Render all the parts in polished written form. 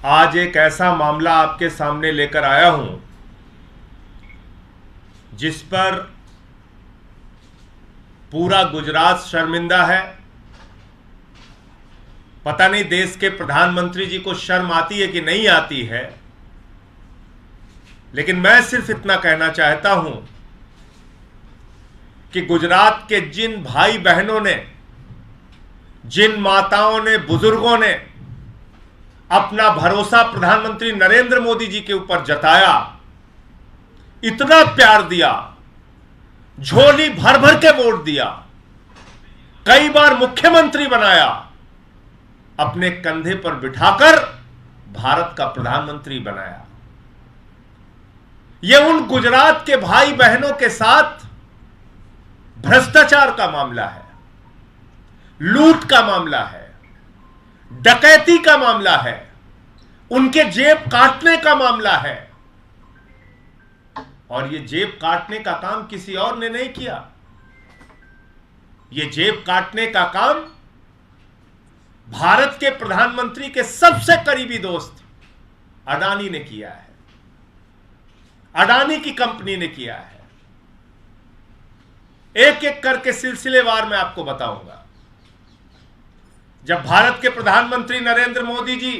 आज एक ऐसा मामला आपके सामने लेकर आया हूं जिस पर पूरा गुजरात शर्मिंदा है। पता नहीं देश के प्रधानमंत्री जी को शर्म आती है कि नहीं आती है, लेकिन मैं सिर्फ इतना कहना चाहता हूं कि गुजरात के जिन भाई बहनों ने, जिन माताओं ने, बुजुर्गों ने अपना भरोसा प्रधानमंत्री नरेंद्र मोदी जी के ऊपर जताया, इतना प्यार दिया, झोली भर भर के वोट दिया, कई बार मुख्यमंत्री बनाया, अपने कंधे पर बिठाकर भारत का प्रधानमंत्री बनाया। यह उन गुजरात के भाई बहनों के साथ भ्रष्टाचार का मामला है, लूट का मामला है, डकैती का मामला है, उनके जेब काटने का मामला है। और यह जेब काटने का काम किसी और ने नहीं किया। यह जेब काटने का काम भारत के प्रधानमंत्री के सबसे करीबी दोस्त अडानी ने किया है, अडानी की कंपनी ने किया है। एक एक करके सिलसिलेवार मैं आपको बताऊंगा। जब भारत के प्रधानमंत्री नरेंद्र मोदी जी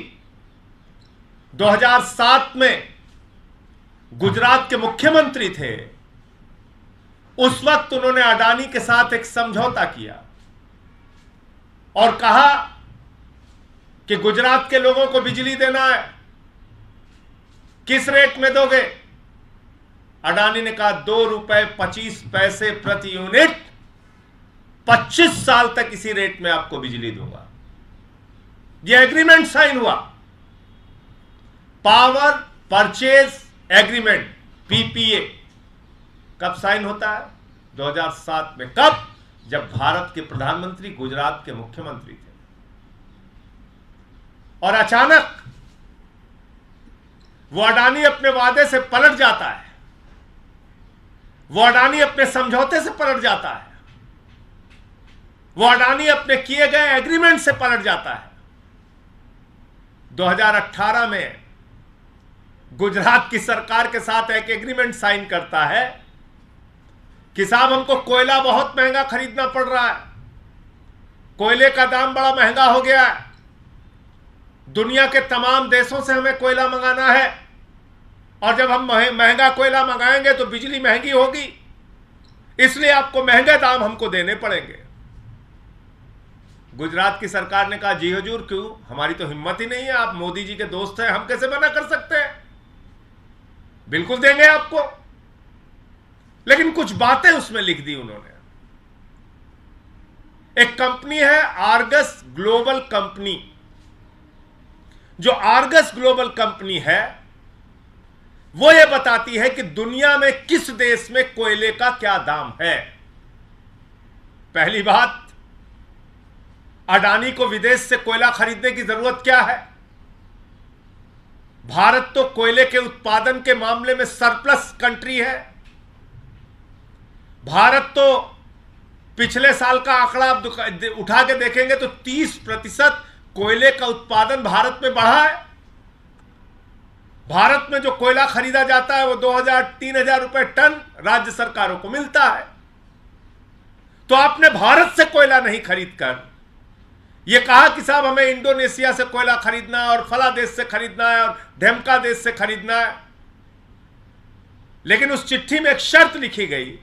2007 में गुजरात के मुख्यमंत्री थे, उस वक्त उन्होंने अडानी के साथ एक समझौता किया और कहा कि गुजरात के लोगों को बिजली देना है, किस रेट में दोगे? अडानी ने कहा 2 रुपए 25 पैसे प्रति यूनिट, 25 साल तक इसी रेट में आपको बिजली दूंगा। यह एग्रीमेंट साइन हुआ, पावर परचेज एग्रीमेंट, पीपीए। कब साइन होता है? 2007 में। कब? जब भारत के प्रधानमंत्री गुजरात के मुख्यमंत्री थे। और अचानक वो अडानी अपने वादे से पलट जाता है, वो अडानी अपने समझौते से पलट जाता है, वो अडानी अपने किए गए एग्रीमेंट से पलट जाता है। 2018 में गुजरात की सरकार के साथ एक एग्रीमेंट साइन करता है कि साहब हमको कोयला बहुत महंगा खरीदना पड़ रहा है, कोयले का दाम बड़ा महंगा हो गया है, दुनिया के तमाम देशों से हमें कोयला मंगाना है, और जब हम महंगा कोयला मंगाएंगे तो बिजली महंगी होगी, इसलिए आपको महंगे दाम हमको देने पड़ेंगे। गुजरात की सरकार ने कहा जी हुजूर, क्यों, हमारी तो हिम्मत ही नहीं है, आप मोदी जी के दोस्त हैं, हम कैसे मना कर सकते हैं, बिल्कुल देंगे आपको। लेकिन कुछ बातें उसमें लिख दी उन्होंने। एक कंपनी है आर्गस ग्लोबल कंपनी। जो आर्गस ग्लोबल कंपनी है वो ये बताती है कि दुनिया में किस देश में कोयले का क्या दाम है। पहली बात, अडानी को विदेश से कोयला खरीदने की जरूरत क्या है? भारत तो कोयले के उत्पादन के मामले में सरप्लस कंट्री है। भारत तो पिछले साल का आंकड़ा आप उठा के देखेंगे तो 30% कोयले का उत्पादन भारत में बढ़ा है। भारत में जो कोयला खरीदा जाता है वो 2000-3000 रुपए टन राज्य सरकारों को मिलता है। तो आपने भारत से कोयला नहीं खरीदकर ये कहा कि साहब हमें इंडोनेशिया से कोयला खरीदना है और फला देश से खरीदना है और ढेमका देश से खरीदना है। लेकिन उस चिट्ठी में एक शर्त लिखी गई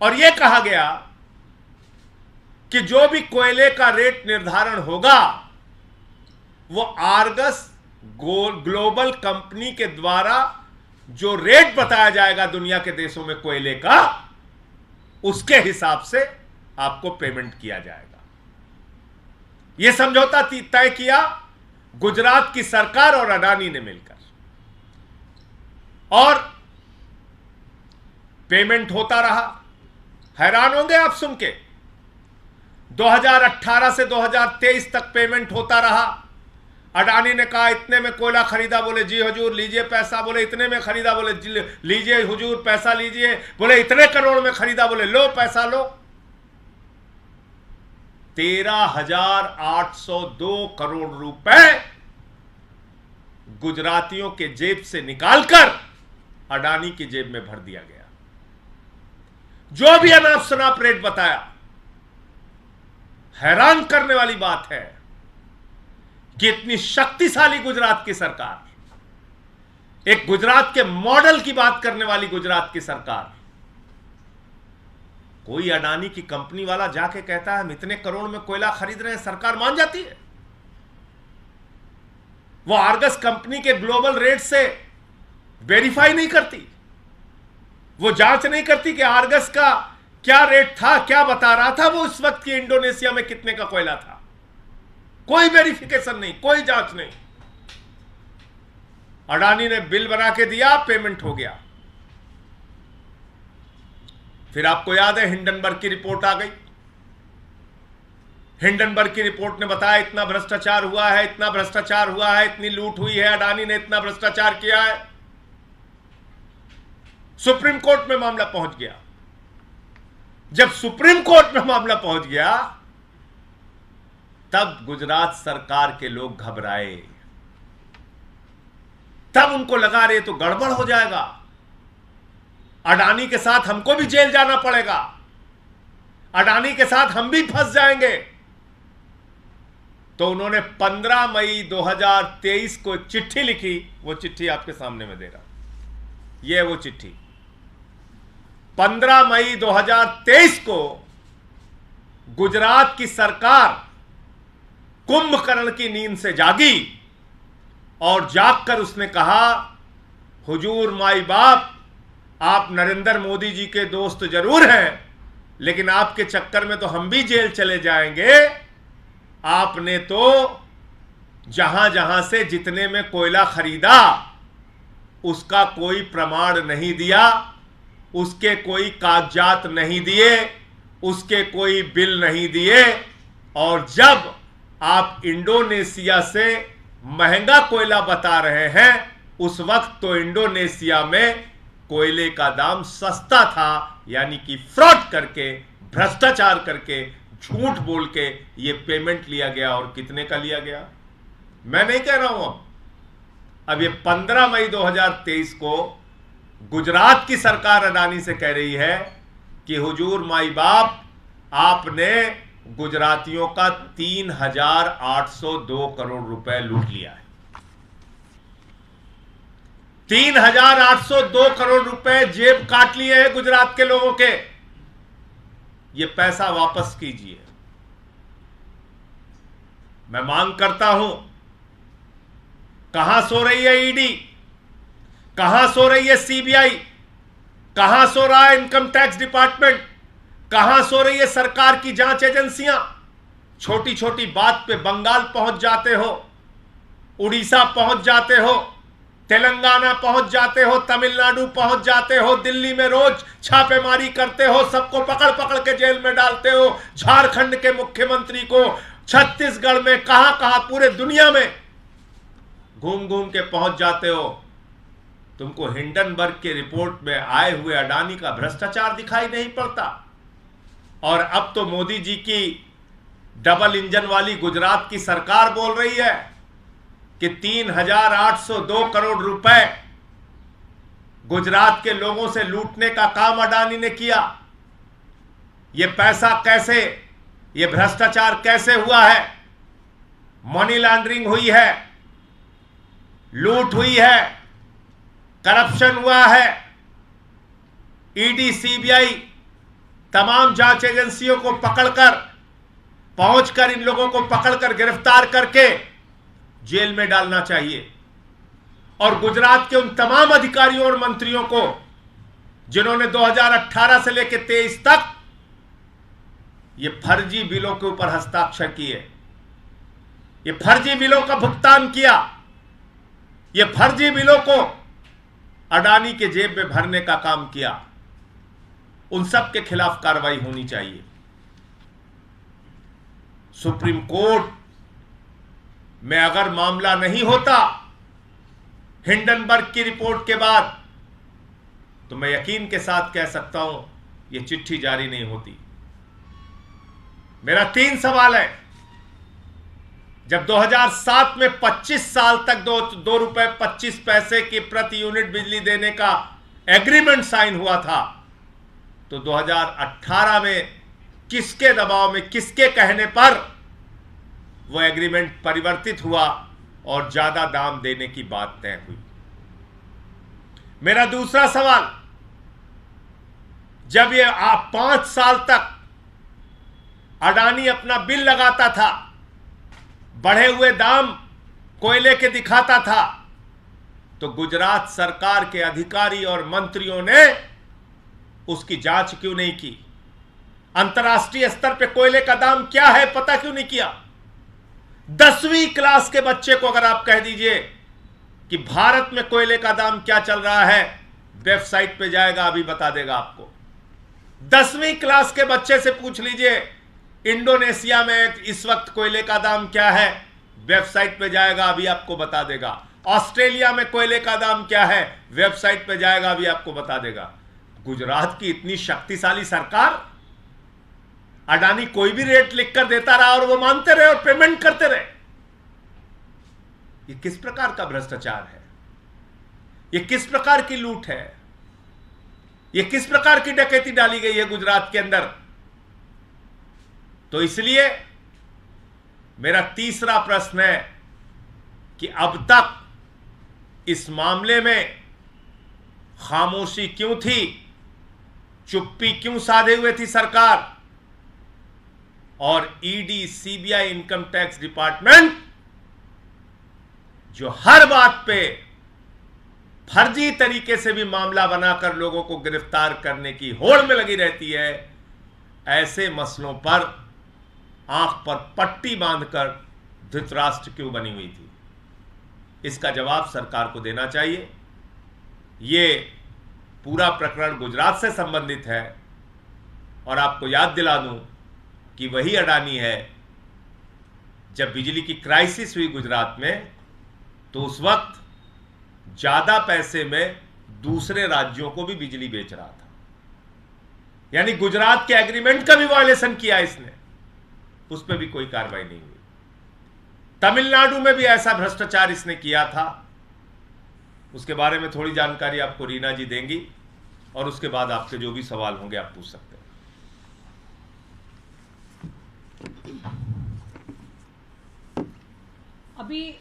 और यह कहा गया कि जो भी कोयले का रेट निर्धारण होगा वो आर्गस ग्लोबल कंपनी के द्वारा जो रेट बताया जाएगा दुनिया के देशों में कोयले का, उसके हिसाब से आपको पेमेंट किया जाएगा। यह समझौता तय किया गुजरात की सरकार और अडानी ने मिलकर, और पेमेंट होता रहा। हैरान होंगे आप सुन के, 2018 से 2023 तक पेमेंट होता रहा। अडानी ने कहा इतने में कोयला खरीदा, बोले जी हुजूर लीजिए पैसा, बोले इतने में खरीदा, बोले लीजिए हुजूर पैसा लीजिए, बोले इतने करोड़ में खरीदा, बोले लो पैसा लो। 13,802 करोड़ रुपए गुजरातियों के जेब से निकालकर अडानी की जेब में भर दिया गया। जो भी अनाप शनाप रेट बताया, हैरान करने वाली बात है कि इतनी शक्तिशाली गुजरात की सरकार, एक गुजरात के मॉडल की बात करने वाली गुजरात की सरकार, कोई अडानी की कंपनी वाला जाके कहता है हम इतने करोड़ में कोयला खरीद रहे हैं, सरकार मान जाती है। वो आर्गस कंपनी के ग्लोबल रेट से वेरीफाई नहीं करती, वो जांच नहीं करती कि आर्गस का क्या रेट था, क्या बता रहा था वो उस वक्त की इंडोनेशिया में कितने का कोयला था। कोई वेरिफिकेशन नहीं, कोई जांच नहीं। अडानी ने बिल बना के दिया, पेमेंट हो गया। फिर आपको याद है हिंडनबर्ग की रिपोर्ट आ गई। हिंडनबर्ग की रिपोर्ट ने बताया इतना भ्रष्टाचार हुआ है, इतना भ्रष्टाचार हुआ है, इतनी लूट हुई है, अडानी ने इतना भ्रष्टाचार किया है। सुप्रीम कोर्ट में मामला पहुंच गया। जब सुप्रीम कोर्ट में मामला पहुंच गया तब गुजरात सरकार के लोग घबराए। तब उनको लगा रे तो गड़बड़ हो जाएगा, अडानी के साथ हमको भी जेल जाना पड़ेगा, अडानी के साथ हम भी फंस जाएंगे। तो उन्होंने 15 मई 2023 को एक चिट्ठी लिखी। वो चिट्ठी आपके सामने में दे रहा हूं, यह वो चिट्ठी। 15 मई 2023 को गुजरात की सरकार कुंभकर्ण की नींद से जागी और जागकर उसने कहा, हुजूर माई बाप, आप नरेंद्र मोदी जी के दोस्त जरूर हैं, लेकिन आपके चक्कर में तो हम भी जेल चले जाएंगे। आपने तो जहां जहां से जितने में कोयला खरीदा उसका कोई प्रमाण नहीं दिया, उसके कोई कागजात नहीं दिए, उसके कोई बिल नहीं दिए। और जब आप इंडोनेशिया से महंगा कोयला बता रहे हैं, उस वक्त तो इंडोनेशिया में कोयले का दाम सस्ता था। यानी कि फ्रॉड करके, भ्रष्टाचार करके, झूठ बोल के ये पेमेंट लिया गया। और कितने का लिया गया मैं नहीं कह रहा हूं। अब ये 15 मई 2023 को गुजरात की सरकार अडानी से कह रही है कि हुजूर माई बाप, आपने गुजरातियों का 3,802 करोड़ रुपए लूट लिया है। 3,802 करोड़ रुपए जेब काट लिए हैं गुजरात के लोगों के। ये पैसा वापस कीजिए। मैं मांग करता हूं, कहां सो रही है ईडी, कहां सो रही है सीबीआई, कहां सो रहा है इनकम टैक्स डिपार्टमेंट, कहां सो रही है सरकार की जांच एजेंसियां। छोटी छोटी बात पे बंगाल पहुंच जाते हो, उड़ीसा पहुंच जाते हो, तेलंगाना पहुंच जाते हो, तमिलनाडु पहुंच जाते हो, दिल्ली में रोज छापेमारी करते हो, सबको पकड़ पकड़ के जेल में डालते हो। झारखंड के मुख्यमंत्री को छत्तीसगढ़ में, कहां कहां पूरे दुनिया में घूम घूम के पहुंच जाते हो। तुमको हिंडनबर्ग के रिपोर्ट में आए हुए अडानी का भ्रष्टाचार दिखाई नहीं पड़ता। और अब तो मोदी जी की डबल इंजन वाली गुजरात की सरकार बोल रही है कि 3,802 करोड़ रुपए गुजरात के लोगों से लूटने का काम अडानी ने किया। यह पैसा कैसे, यह भ्रष्टाचार कैसे हुआ है? मनी लॉन्ड्रिंग हुई है, लूट हुई है, करप्शन हुआ है। ईडी, सीबीआई तमाम जांच एजेंसियों को पकड़कर, पहुंचकर इन लोगों को पकड़कर गिरफ्तार करके जेल में डालना चाहिए। और गुजरात के उन तमाम अधिकारियों और मंत्रियों को जिन्होंने 2018 से लेकर 23 तक ये फर्जी बिलों के ऊपर हस्ताक्षर किए, ये फर्जी बिलों का भुगतान किया, ये फर्जी बिलों को अडानी के जेब में भरने का काम किया, उन सब के खिलाफ कार्रवाई होनी चाहिए। सुप्रीम कोर्ट में अगर मामला नहीं होता हिंडनबर्ग की रिपोर्ट के बाद, तो मैं यकीन के साथ कह सकता हूं यह चिट्ठी जारी नहीं होती। मेरा 3 सवाल है। जब 2007 में 25 साल तक 2 रुपए 25 पैसे की प्रति यूनिट बिजली देने का एग्रीमेंट साइन हुआ था, तो 2018 में किसके दबाव में, किसके कहने पर वो एग्रीमेंट परिवर्तित हुआ और ज्यादा दाम देने की बात तय हुई। मेरा दूसरा सवाल, जब ये 5 साल तक अडानी अपना बिल लगाता था, बढ़े हुए दाम कोयले के दिखाता था, तो गुजरात सरकार के अधिकारी और मंत्रियों ने उसकी जांच क्यों नहीं की? अंतर्राष्ट्रीय स्तर पे कोयले का दाम क्या है पता क्यों नहीं किया? 10वीं क्लास के बच्चे को अगर आप कह दीजिए कि भारत में कोयले का दाम क्या चल रहा है, वेबसाइट पे जाएगा, अभी बता देगा आपको। 10वीं क्लास के बच्चे से पूछ लीजिए इंडोनेशिया में इस वक्त कोयले का दाम क्या है, वेबसाइट पे जाएगा, अभी आपको बता देगा। ऑस्ट्रेलिया में कोयले का दाम क्या है, वेबसाइट पे जाएगा, अभी आपको बता देगा। गुजरात की इतनी शक्तिशाली सरकार, अडानी कोई भी रेट लिखकर देता रहा और वो मानते रहे और पेमेंट करते रहे। ये किस प्रकार का भ्रष्टाचार है? ये किस प्रकार की लूट है? ये किस प्रकार की डकैती डाली गई है गुजरात के अंदर? तो इसलिए मेरा तीसरा प्रश्न है कि अब तक इस मामले में खामोशी क्यों थी, चुप्पी क्यों साधे हुए थी सरकार? और ED, CBI, income tax department जो हर बात पे फर्जी तरीके से भी मामला बनाकर लोगों को गिरफ्तार करने की होड़ में लगी रहती है, ऐसे मसलों पर आंख पर पट्टी बांधकर धृतराष्ट्र क्यों बनी हुई थी? इसका जवाब सरकार को देना चाहिए। ये पूरा प्रकरण गुजरात से संबंधित है और आपको याद दिला दूं कि वही अडानी है, जब बिजली की क्राइसिस हुई गुजरात में, तो उस वक्त ज्यादा पैसे में दूसरे राज्यों को भी बिजली बेच रहा था। यानी गुजरात के एग्रीमेंट का भी वायलेशन किया इसने, उस पर भी कोई कार्रवाई नहीं हुई। तमिलनाडु में भी ऐसा भ्रष्टाचार इसने किया था, उसके बारे में थोड़ी जानकारी आपको रीना जी देंगी और उसके बाद आपके जो भी सवाल होंगे आप पूछ सकते हैं। अभी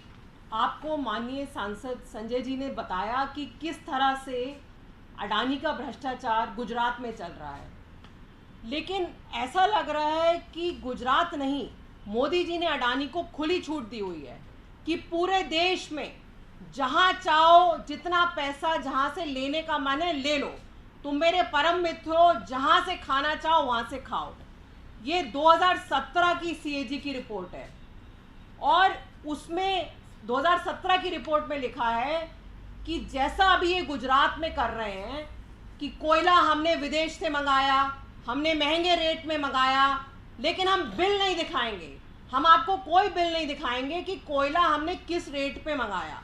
आपको माननीय सांसद संजय जी ने बताया कि किस तरह से अडानी का भ्रष्टाचार गुजरात में चल रहा है, लेकिन ऐसा लग रहा है कि गुजरात नहीं, मोदी जी ने अडानी को खुली छूट दी हुई है कि पूरे देश में जहां चाहो, जितना पैसा जहां से लेने का मन है ले लो, तुम मेरे परम मित्र हो, जहां से खाना चाहो वहां से खाओ। ये 2017 की सीएजी की रिपोर्ट है और उसमें 2017 की रिपोर्ट में लिखा है कि जैसा अभी ये गुजरात में कर रहे हैं कि कोयला हमने विदेश से मंगाया, हमने महंगे रेट में मंगाया, लेकिन हम बिल नहीं दिखाएंगे, हम आपको कोई बिल नहीं दिखाएंगे कि कोयला हमने किस रेट पे मंगाया।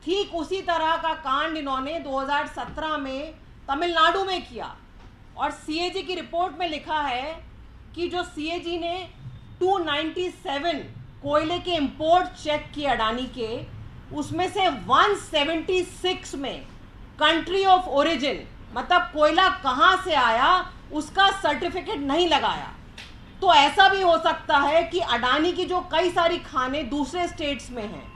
ठीक उसी तरह का कांड इन्होंने 2017 में तमिलनाडु में किया और सीएजी की रिपोर्ट में लिखा है कि जो सीएजी ने 297 कोयले के इंपोर्ट चेक किए अडानी के, उसमें से 176 में कंट्री ऑफ ओरिजिन, मतलब कोयला कहाँ से आया उसका सर्टिफिकेट नहीं लगाया। तो ऐसा भी हो सकता है कि अडानी की जो कई सारी खाने दूसरे स्टेट्स में हैं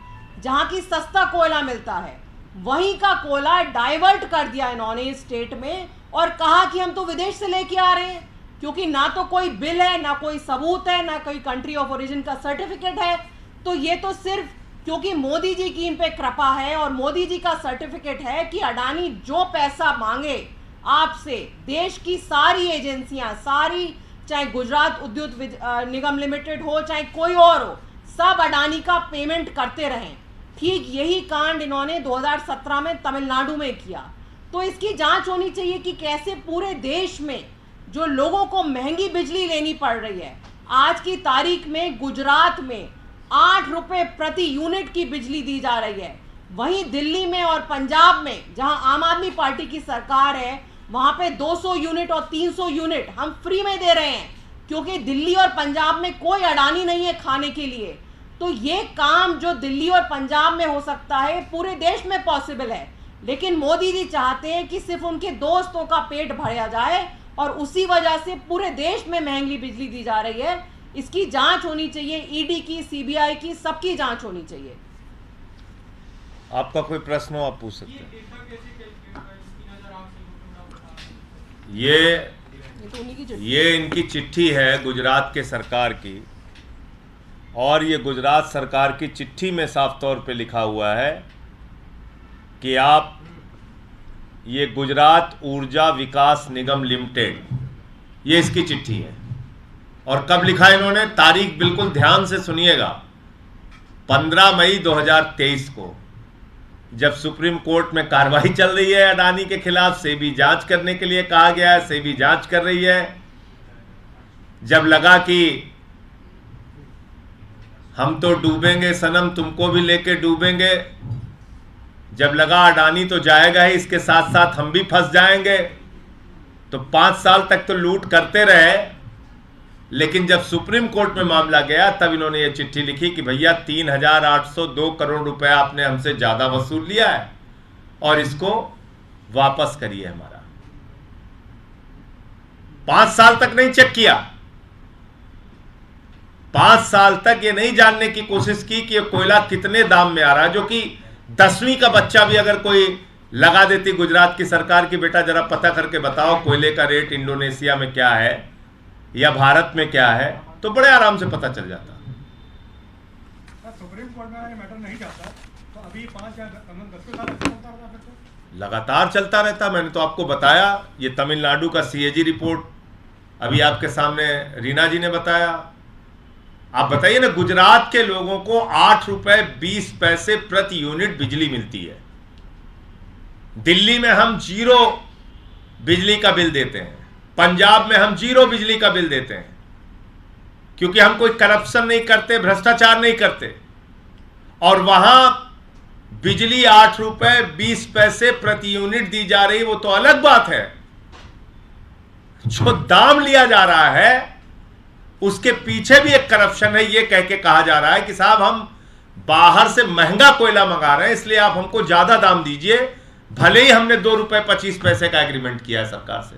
जहाँ की सस्ता कोयला मिलता है, वहीं का कोयला डाइवर्ट कर दिया इन्होंने इस स्टेट में और कहा कि हम तो विदेश से लेके आ रहे हैं, क्योंकि ना तो कोई बिल है, ना कोई सबूत है, ना कोई कंट्री ऑफ ओरिजिन का सर्टिफिकेट है। तो ये तो सिर्फ क्योंकि मोदी जी की इन पे कृपा है और मोदी जी का सर्टिफिकेट है कि अडानी जो पैसा मांगे आपसे, देश की सारी एजेंसियां, सारी, चाहे गुजरात उद्योग निगम लिमिटेड हो, चाहे कोई और हो, सब अडानी का पेमेंट करते रहें। ठीक यही कांड इन्होंने 2017 में तमिलनाडु में किया। तो इसकी जांच होनी चाहिए कि कैसे पूरे देश में जो लोगों को महंगी बिजली लेनी पड़ रही है, आज की तारीख में गुजरात में 8 रुपए प्रति यूनिट की बिजली दी जा रही है, वहीं दिल्ली में और पंजाब में जहां आम आदमी पार्टी की सरकार है, वहां पे 200 यूनिट और 300 यूनिट हम फ्री में दे रहे हैं, क्योंकि दिल्ली और पंजाब में कोई अडानी नहीं है खाने के लिए। तो ये काम जो दिल्ली और पंजाब में हो सकता है पूरे देश में पॉसिबल है, लेकिन मोदी जी चाहते हैं कि सिर्फ उनके दोस्तों का पेट भरा जाए और उसी वजह से पूरे देश में महंगी बिजली दी जा रही है। इसकी जांच होनी चाहिए, ईडी की, सीबीआई की, सबकी जांच होनी चाहिए। आपका कोई प्रश्न हो आप पूछ सकते हैं। ये इनकी चिट्ठी है गुजरात के सरकार की, और ये गुजरात सरकार की चिट्ठी में साफ तौर पे लिखा हुआ है कि आप ये गुजरात ऊर्जा विकास निगम लिमिटेड, ये इसकी चिट्ठी है। और कब लिखा है इन्होंने, तारीख बिल्कुल ध्यान से सुनिएगा, 15 मई 2023 को, जब सुप्रीम कोर्ट में कार्रवाई चल रही है अडानी के खिलाफ, सेबी जांच करने के लिए कहा गया है, सेबी जांच कर रही है। जब लगा कि हम तो डूबेंगे सनम, तुमको भी लेके डूबेंगे, जब लगा अडानी तो जाएगा ही, इसके साथ साथ हम भी फंस जाएंगे, तो 5 साल तक तो लूट करते रहे। लेकिन जब सुप्रीम कोर्ट में मामला गया तब इन्होंने ये चिट्ठी लिखी कि भैया 3,802 करोड़ रुपया आपने हमसे ज्यादा वसूल लिया है और इसको वापस करिए हमारा। 5 साल तक नहीं चेक किया, 5 साल तक ये नहीं जानने की कोशिश की कि ये कोयला कितने दाम में आ रहा है, जो कि 10वीं का बच्चा भी अगर कोई लगा देती गुजरात की सरकार की, बेटा जरा पता करके बताओ कोयले का रेट इंडोनेशिया में क्या है या भारत में क्या है, तो बड़े आराम से पता चल जाता। सुप्रीम कोर्ट में मैटर नहीं जाता तो अभी 5 या 10 साल चलता रहता, फिर तो लगातार चलता रहता। मैंने तो आपको बताया, ये तमिलनाडु का सीएजी रिपोर्ट अभी आपके सामने रीना जी ने बताया। आप बताइए ना, गुजरात के लोगों को 8 रुपए 20 पैसे प्रति यूनिट बिजली मिलती है। दिल्ली में हम 0 बिजली का बिल देते हैं, पंजाब में हम 0 बिजली का बिल देते हैं, क्योंकि हम कोई करप्शन नहीं करते, भ्रष्टाचार नहीं करते। और वहां बिजली 8 रुपए 20 पैसे प्रति यूनिट दी जा रही, वो तो अलग बात है। जो दाम लिया जा रहा है उसके पीछे भी एक करप्शन है। ये कह के कहा जा रहा है कि साहब हम बाहर से महंगा कोयला मंगा रहे हैं, इसलिए आप हमको ज्यादा दाम दीजिए, भले ही हमने 2 रुपए 25 पैसे का एग्रीमेंट किया है सरकार से।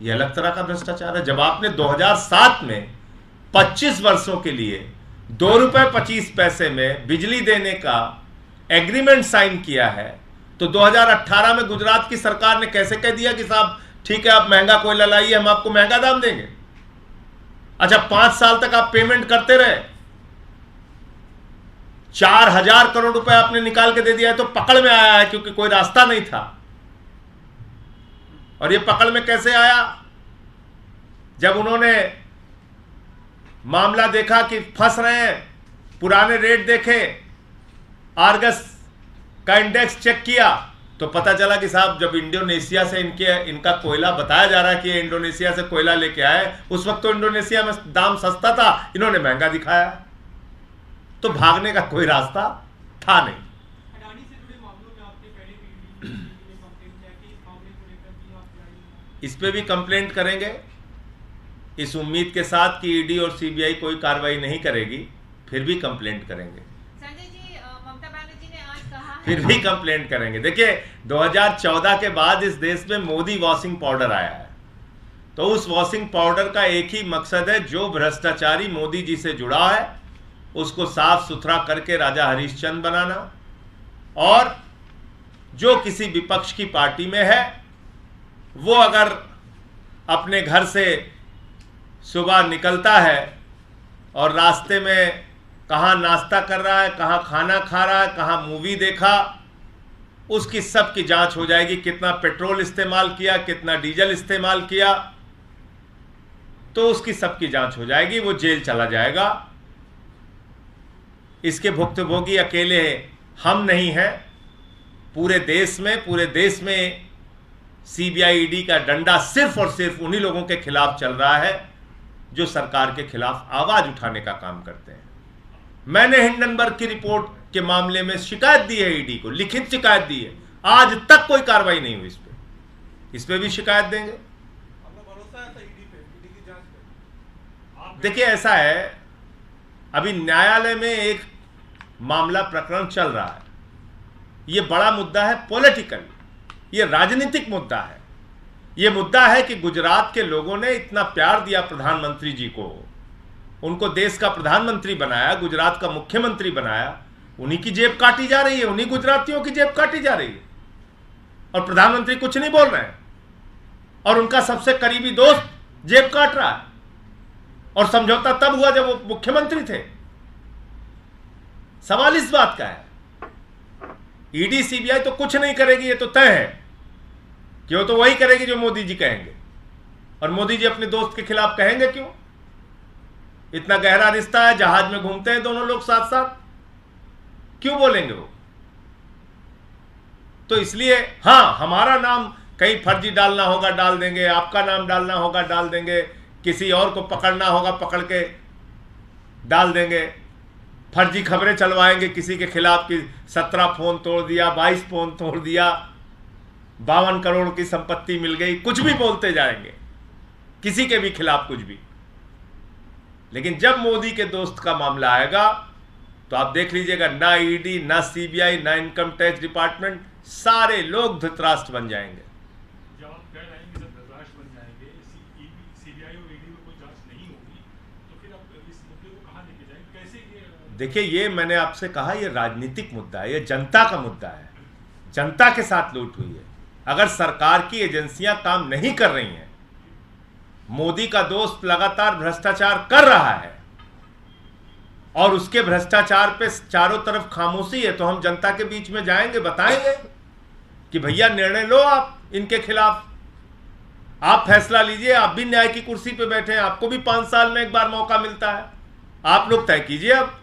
यह अलग तरह का भ्रष्टाचार है। जब आपने 2007 में 25 वर्षों के लिए 2 रुपए 25 पैसे में बिजली देने का एग्रीमेंट साइन किया है, तो 2018 में गुजरात की सरकार ने कैसे कह दिया कि साहब ठीक है आप महंगा कोयला लाइए, हम आपको महंगा दाम देंगे। अच्छा, 5 साल तक आप पेमेंट करते रहे, 4,000 करोड़ रुपए आपने निकाल के दे दिया है, तो पकड़ में आया है क्योंकि कोई रास्ता नहीं था। और ये पकड़ में कैसे आया? जब उन्होंने मामला देखा कि फंस रहे हैं, पुराने रेट देखे, आर्गस का इंडेक्स चेक किया, तो पता चला कि साहब जब इंडोनेशिया से इनका कोयला बताया जा रहा है कि ये इंडोनेशिया से कोयला लेके आए, उस वक्त तो इंडोनेशिया में दाम सस्ता था, इन्होंने महंगा दिखाया। तो भागने का कोई रास्ता था नहीं। इस पे भी कंप्लेंट करेंगे, इस उम्मीद के साथ कि ईडी और सीबीआई कोई कार्रवाई नहीं करेगी, फिर भी कंप्लेंट करेंगे। संजय जी, ममता बनर्जी ने आज कहा है, फिर भी कंप्लेंट करेंगे। देखिए 2014 के बाद इस देश में मोदी वॉशिंग पाउडर आया है, तो उस वॉशिंग पाउडर का एक ही मकसद है, जो भ्रष्टाचारी मोदी जी से जुड़ा है उसको साफ सुथरा करके राजा हरिश्चंद्र बनाना, और जो किसी विपक्ष की पार्टी में है वो अगर अपने घर से सुबह निकलता है और रास्ते में कहाँ नाश्ता कर रहा है, कहाँ खाना खा रहा है, कहाँ मूवी देखा, उसकी सब की जांच हो जाएगी। कितना पेट्रोल इस्तेमाल किया, कितना डीजल इस्तेमाल किया, तो उसकी सब की जांच हो जाएगी, वो जेल चला जाएगा। इसके भुक्तभोगी अकेले हम नहीं हैं, पूरे देश में सीबीआई ईडी का डंडा सिर्फ और सिर्फ उन्हीं लोगों के खिलाफ चल रहा है जो सरकार के खिलाफ आवाज उठाने का काम करते हैं। मैंने हिंडनबर्ग की रिपोर्ट के मामले में शिकायत दी है ईडी को, लिखित शिकायत दी है, आज तक कोई कार्रवाई नहीं हुई इस पे भी शिकायत देंगे। आपका भरोसा है ईडी पे, ईडी की जांच पे? देखिए ऐसा है अभी न्यायालय में एक मामला प्रकरण चल रहा है। ये बड़ा मुद्दा है, पॉलिटिकल, ये राजनीतिक मुद्दा है। ये मुद्दा है कि गुजरात के लोगों ने इतना प्यार दिया प्रधानमंत्री जी को, उनको देश का प्रधानमंत्री बनाया, गुजरात का मुख्यमंत्री बनाया, उन्हीं की जेब काटी जा रही है, उन्हीं गुजरातियों की जेब काटी जा रही है और प्रधानमंत्री कुछ नहीं बोल रहे हैं और उनका सबसे करीबी दोस्त जेब काट रहा है। और समझौता तब हुआ जब वो मुख्यमंत्री थे। सवाल इस बात का है, ईडी सीबीआई तो कुछ नहीं करेगी, ये तो तय है कि वो तो वही करेगी जो मोदी जी कहेंगे। और मोदी जी अपने दोस्त के खिलाफ कहेंगे क्यों? इतना गहरा रिश्ता है, जहाज में घूमते हैं दोनों लोग साथ साथ, क्यों बोलेंगे वो? तो इसलिए हाँ, हमारा नाम कहीं फर्जी डालना होगा डाल देंगे, आपका नाम डालना होगा डाल देंगे, किसी और को पकड़ना होगा पकड़ के डाल देंगे, फर्जी खबरें चलवाएंगे किसी के खिलाफ कि 17 फोन तोड़ दिया, 22 फोन तोड़ दिया, 52 करोड़ की संपत्ति मिल गई, कुछ भी बोलते जाएंगे किसी के भी खिलाफ कुछ भी। लेकिन जब मोदी के दोस्त का मामला आएगा तो आप देख लीजिएगा, ना ईडी, ना सीबीआई, ना इनकम टैक्स डिपार्टमेंट, सारे लोग धृतराष्ट्र बन जाएंगे। जब आप कह रहे हैं कि सब धृतराष्ट्र बन जाएंगे, सीबीआई और ईडी में कोई जांच नहीं होगी, तो फिर आप इस मुद्दे को कहां लेके जाएंगे, कैसे ये? देखिए, ये मैंने आपसे कहा, ये राजनीतिक मुद्दा है, ये जनता का मुद्दा है, जनता के साथ लूट हुई है। अगर सरकार की एजेंसियां काम नहीं कर रही हैं, मोदी का दोस्त लगातार भ्रष्टाचार कर रहा है और उसके भ्रष्टाचार पे चारों तरफ खामोशी है, तो हम जनता के बीच में जाएंगे, बताएंगे कि भैया निर्णय लो आप इनके खिलाफ, आप फैसला लीजिए, आप भी न्याय की कुर्सी पे बैठे हैं, आपको भी 5 साल में एक बार मौका मिलता है, आप लोग तय कीजिए। अब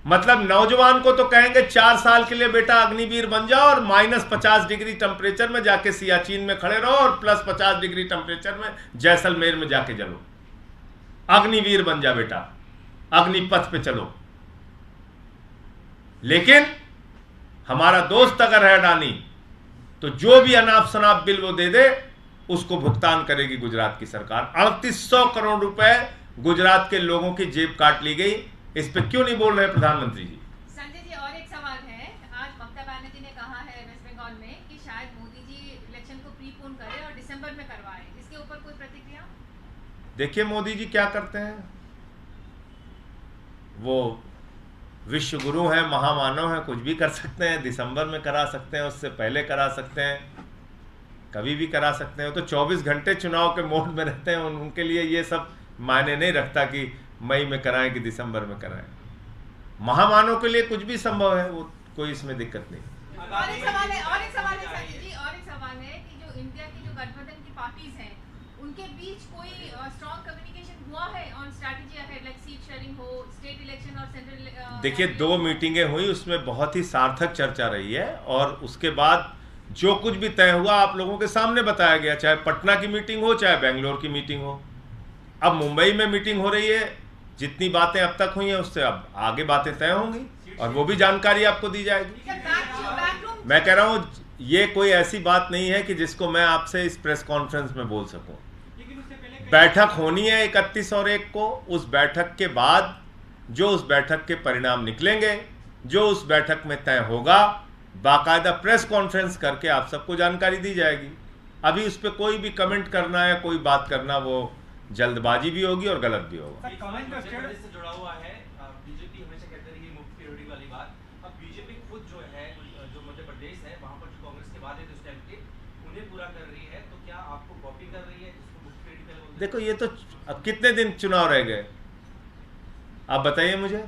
मतलब नौजवान को तो कहेंगे 4 साल के लिए बेटा अग्निवीर बन जाओ और -50 डिग्री टेम्परेचर में जाके सियाचिन में खड़े रहो और +50 डिग्री टेम्परेचर में जैसलमेर में जाके जलो, अग्निवीर बन जा बेटा, अग्निपथ पे चलो। लेकिन हमारा दोस्त अगर है अडानी, तो जो भी अनाप शनाप बिल वो दे दे, उसको भुगतान करेगी गुजरात की सरकार। 3800 करोड़ रुपए गुजरात के लोगों की जेब काट ली गई। इस पे क्यों नहीं बोल रहे प्रधानमंत्री जी? संजय जी, और एक सवाल है। आज ममता बनर्जी ने कहा है वेस्ट बंगाल में कि शायद मोदी जी इलेक्शन को प्रीपोन करें और दिसंबर में करवाएं, इसके ऊपर कोई प्रतिक्रिया? देखिए मोदी जी क्या करते हैं, वो विश्व गुरु हैं, महामानव हैं, कुछ भी कर सकते हैं, दिसंबर में करा सकते हैं, उससे पहले करा सकते हैं, कभी भी करा सकते हैं। तो 24 घंटे चुनाव के मोड में रहते हैं, उनके लिए ये सब मायने नहीं रखता कि मई में कराएं कि दिसंबर में कराएं। महामानव के लिए कुछ भी संभव है, वो कोई इसमें दिक्कत नहीं। और एक सवाल है संजय जी, और एक सवाल है कि जो इंडिया की जो गठबंधन की पार्टीज हैं, उनके बीच कोई स्ट्रॉन्ग कम्युनिकेशन हुआ है on strategy ahead, like seat sharing हो, स्टेट इलेक्शन और सेंट्रल? देखिए 2 मीटिंगें हुई, उसमें बहुत ही सार्थक चर्चा रही है और उसके बाद जो कुछ भी तय हुआ आप लोगों के सामने बताया गया, चाहे पटना की मीटिंग हो, चाहे बेंगलोर की मीटिंग हो। अब मुंबई में मीटिंग हो रही है, जितनी बातें अब तक हुई हैं उससे अब आगे बातें तय होंगी और वो भी जानकारी आपको दी जाएगी। मैं कह रहा हूँ ये कोई ऐसी बात नहीं है कि जिसको मैं आपसे इस प्रेस कॉन्फ्रेंस में बोल सकूं। बैठक होनी है 31 और 1 को। उस बैठक के बाद जो उस बैठक के परिणाम निकलेंगे, जो उस बैठक में तय होगा, बाकायदा प्रेस कॉन्फ्रेंस करके आप सबको जानकारी दी जाएगी। अभी उस पर कोई भी कमेंट करना या कोई बात करना वो जल्दबाजी भी होगी और गलत भी होगा। से जुड़ा हुआ है, बीजेपी हमेशा कहते रही मुफ्त की रोटी वाली बात। अब बीजेपी खुद जो है, जो मध्य प्रदेश है, वहां पर जो कांग्रेस के वादे थे उस टाइम के, उन्हें पूरा कर रही है, तो क्या आपको कॉपी कर रही है जिसको मुफ्त की रोटी पहले बोलते? देखो ये तो अब कितने दिन चुनाव रह गए, आप बताइए मुझे,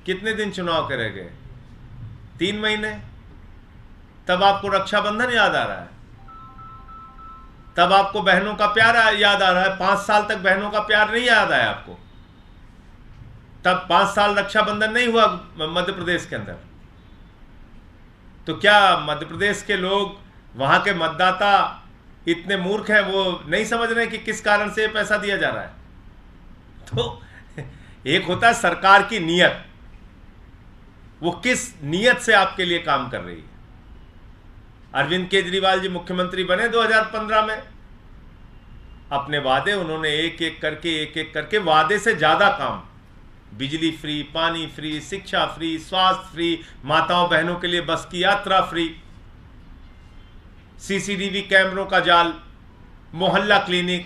कितने दिन चुनाव के रह गए? 3 महीने। तब आपको रक्षाबंधन याद आ रहा है, तब आपको बहनों का प्यार याद आ रहा है। 5 साल तक बहनों का प्यार नहीं याद आया आपको, तब 5 साल रक्षाबंधन नहीं हुआ मध्य प्रदेश के अंदर। तो क्या मध्य प्रदेश के लोग, वहां के मतदाता इतने मूर्ख हैं, वो नहीं समझ रहे कि किस कारण से पैसा दिया जा रहा है? तो एक होता है सरकार की नीयत, वो किस नीयत से आपके लिए काम कर रही है। अरविंद केजरीवाल जी मुख्यमंत्री बने 2015 में, अपने वादे उन्होंने एक एक करके वादे से ज्यादा काम, बिजली फ्री, पानी फ्री, शिक्षा फ्री, स्वास्थ्य फ्री, माताओं बहनों के लिए बस की यात्रा फ्री, सीसीटीवी कैमरों का जाल, मोहल्ला क्लिनिक,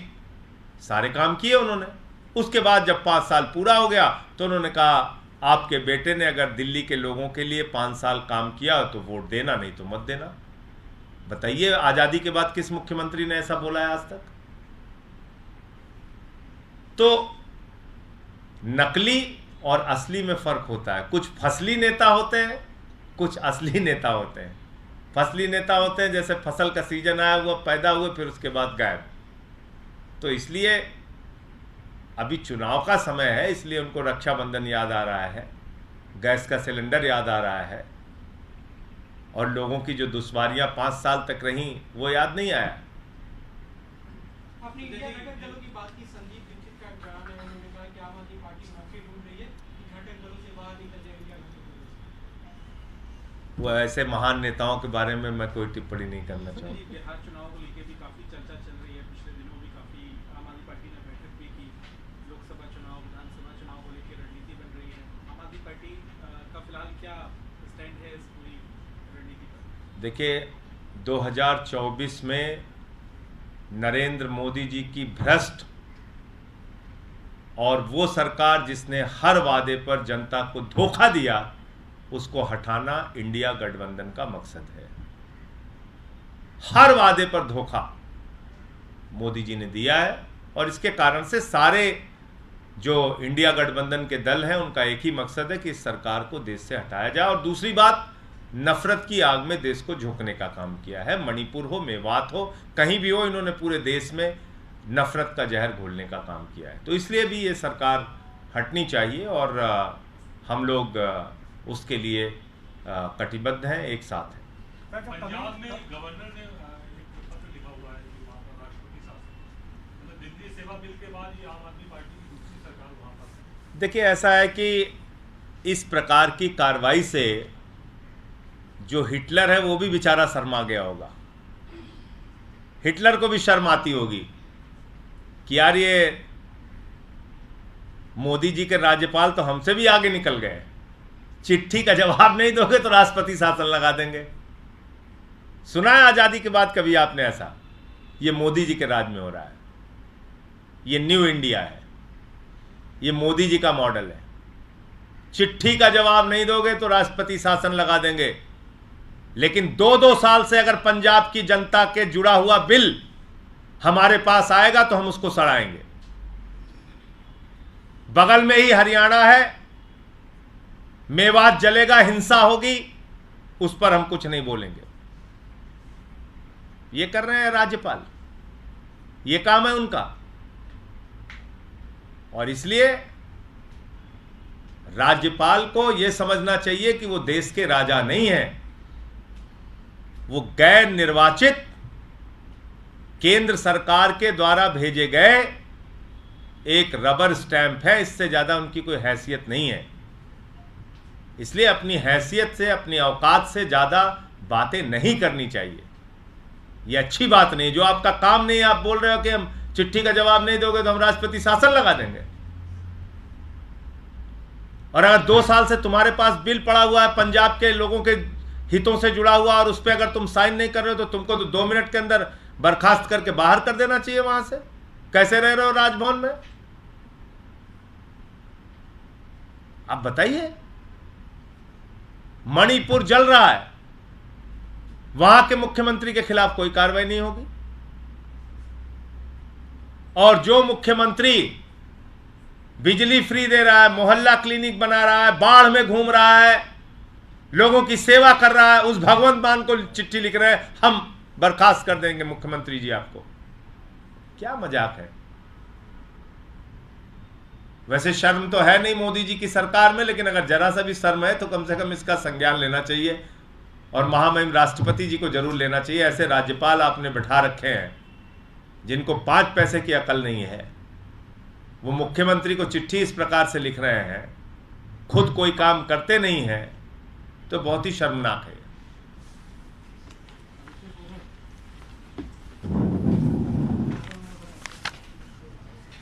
सारे काम किए उन्होंने। उसके बाद जब 5 साल पूरा हो गया तो उन्होंने कहा आपके बेटे ने अगर दिल्ली के लोगों के लिए 5 साल काम किया तो वोट देना, नहीं तो मत देना। बताइए आजादी के बाद किस मुख्यमंत्री ने ऐसा बोला है आज तक? तो नकली और असली में फर्क होता है। कुछ फसली नेता होते हैं, कुछ असली नेता होते हैं। फसली नेता होते हैं जैसे फसल का सीजन आया हुआ, पैदा हुए, फिर उसके बाद गायब। तो इसलिए अभी चुनाव का समय है, इसलिए उनको रक्षाबंधन याद आ रहा है, गैस का सिलेंडर याद आ रहा है, और लोगों की जो दुश्वारियां 5 साल तक रहीं वो याद नहीं आया। आपने इंडिया घटक दलों की बात की, संदीप दीक्षित का बयान है, उन्होंने कहा कि आम आदमी पार्टी मौके ढूंढ रही है कि घटक दलों से बाहर निकल जाए इंडिया घटक दलों से। वो ऐसे महान नेताओं के बारे में मैं कोई टिप्पणी नहीं करना चाहूँगा। बिहार चुनाव को लेकर भी काफी चर्चा चल रही है, पिछले दिनों भी काफी आम आदमी पार्टी ने बैठक भी की, लोकसभा चुनाव, विधानसभा चुनाव को लेकर रणनीति बन रही है। आम आदमी पार्टी का फिलहाल क्या स्टैंड है इस पूरी रणनीति पर? देखिए 2024 में नरेंद्र मोदी जी की भ्रष्ट और वो सरकार जिसने हर वादे पर जनता को धोखा दिया, उसको हटाना इंडिया गठबंधन का मकसद है। हर वादे पर धोखा मोदी जी ने दिया है, और इसके कारण से सारे जो इंडिया गठबंधन के दल हैं उनका एक ही मकसद है कि इस सरकार को देश से हटाया जाए। और दूसरी बात, नफरत की आग में देश को झोंकने का काम किया है। मणिपुर हो, मेवात हो, कहीं भी हो, इन्होंने पूरे देश में नफरत का जहर घोलने का काम किया है। तो इसलिए भी ये सरकार हटनी चाहिए, और हम लोग उसके लिए कटिबद्ध हैं, एक साथ हैं। पंजाब में गवर्नर ने एक पत्र लिखा हुआ है कि वहाँ पर राष्ट्रपति शासन, मतलब दिल्ली सेवा बिल के बाद ये आम आदमी पार्टी की दूसरी सरकार वहाँ पर। देखिए ऐसा है कि इस प्रकार की कार्रवाई से जो हिटलर है वो भी बेचारा शर्मा गया होगा। हिटलर को भी शर्म आती होगी कि यार ये मोदी जी के राज्यपाल तो हमसे भी आगे निकल गए, चिट्ठी का जवाब नहीं दोगे तो राष्ट्रपति शासन लगा देंगे। सुना है आजादी के बाद कभी आपने ऐसा? ये मोदी जी के राज में हो रहा है, ये न्यू इंडिया है, ये मोदी जी का मॉडल है। चिट्ठी का जवाब नहीं दोगे तो राष्ट्रपति शासन लगा देंगे। लेकिन 2-2 साल से अगर पंजाब की जनता के जुड़ा हुआ बिल हमारे पास आएगा तो हम उसको सड़ाएंगे। बगल में ही हरियाणा है, मेवात जलेगा, हिंसा होगी, उस पर हम कुछ नहीं बोलेंगे। ये कर रहे हैं राज्यपाल, ये काम है उनका। और इसलिए राज्यपाल को यह समझना चाहिए कि वो देश के राजा नहीं हैं, वो गैर निर्वाचित केंद्र सरकार के द्वारा भेजे गए एक रबर स्टैंप है। इससे ज्यादा उनकी कोई हैसियत नहीं है। इसलिए अपनी हैसियत से, अपनी औकात से ज्यादा बातें नहीं करनी चाहिए। ये अच्छी बात नहीं। जो आपका काम नहीं है, आप बोल रहे हो कि हम चिट्ठी का जवाब नहीं दोगे तो हम राष्ट्रपति शासन लगा देंगे। और अगर 2 साल से तुम्हारे पास बिल पड़ा हुआ है पंजाब के लोगों के हितों से जुड़ा हुआ, और उस पर अगर तुम साइन नहीं कर रहे हो तो तुमको तो 2 मिनट के अंदर बर्खास्त करके बाहर कर देना चाहिए वहां से। कैसे रह रहे हो राजभवन में? आप बताइए। मणिपुर जल रहा है, वहां के मुख्यमंत्री के खिलाफ कोई कार्रवाई नहीं होगी। और जो मुख्यमंत्री बिजली फ्री दे रहा है, मोहल्ला क्लिनिक बना रहा है, बाढ़ में घूम रहा है, लोगों की सेवा कर रहा है, उस भगवंत मान को चिट्ठी लिख रहे हैं हम बर्खास्त कर देंगे मुख्यमंत्री जी आपको। क्या मजाक है? वैसे शर्म तो है नहीं मोदी जी की सरकार में, लेकिन अगर जरा सा भी शर्म है तो कम से कम इसका संज्ञान लेना चाहिए, और महामहिम राष्ट्रपति जी को जरूर लेना चाहिए। ऐसे राज्यपाल आपने बैठा रखे हैं जिनको 5 पैसे की अकल नहीं है, वो मुख्यमंत्री को चिट्ठी इस प्रकार से लिख रहे हैं, खुद कोई काम करते नहीं हैं, तो बहुत ही शर्मनाक है।